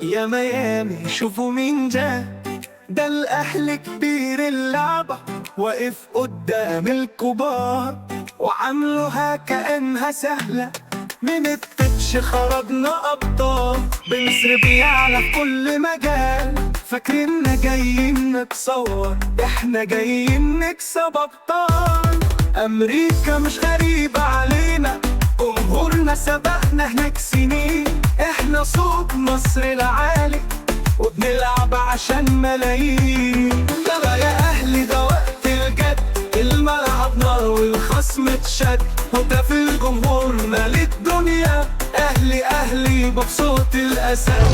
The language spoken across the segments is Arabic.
يا ميامي شوفوا مين جا، ده الأهل كبير اللعبة واقف قدام الكبار وعملوها كأنها سهلة. من التتش خرجنا أبطال، بنسر بيعلى في كل مجال. فاكريننا جايين نتصور، احنا جايين نكسب أبطال. أمريكا مش غريبة علينا، جمهورنا سبقنا هناك سنين. احنا صوت مصر العالي وبنلعب عشان ملايين. يلا يا أهلي ده وقت الجد، الملعب نار والخصم اتشد. هتاف الجمهورنا للدنيا، أهلي أهلي بصوت الأسد.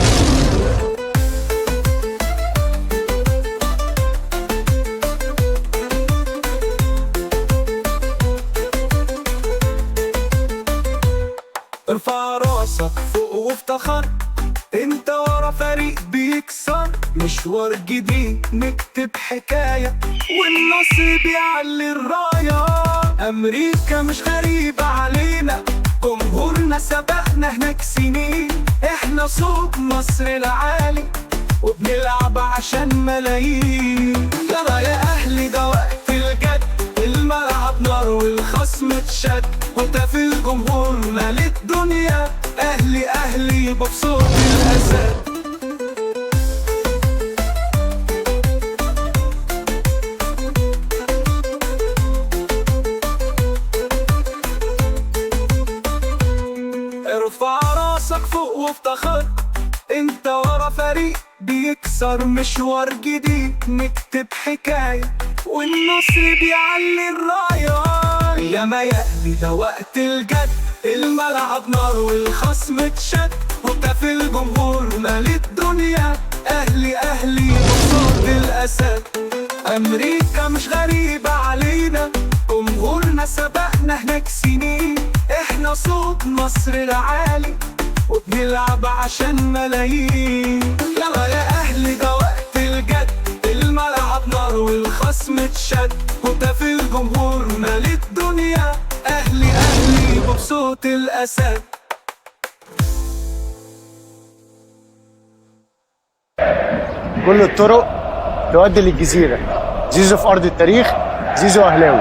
ارفع راسك فوق وافتخر، انت ورا فريق بيكسر. مشوار جديد نكتب حكاية والنصر بيعلي الراية. أمريكا مش غريبة علينا، جمهورنا سبقنا هناك سنين. احنا صوت مصر العالي وبنلعب عشان ملايين. يلا يا أهلي ده وقت الجد، الملعب نار والخصم اتشد. هتاف الجمهورنا للدنيا، أهلي أهلي بصوت الأسد. ارفع راسك فوق وافتخر، انت ورا فريق بيكسر. مشوار جديد نكتب حكاية والنصر بيعلي الراية. يا ما يأهلي ده وقت الجد، الملعب نار والخصم اتشد. هتاف الجمهورنا للدنيا، أهلي أهلي بصوت الأسد. أمريكا مش غريبة علينا، جمهورنا سبقنا هناك سنين. احنا صوت مصر العالي وبنلعب عشان ملايين. يلا يا أهلي ده وقت الجد، الملعب نار والخصم اتشد. هتاف الجمهورنا للدنيا، أهلي أهلي بصوت الأسد. كل الطرق تؤدي للجزيرة. زيزو في أرض التاريخ، زيزو أهلاوي.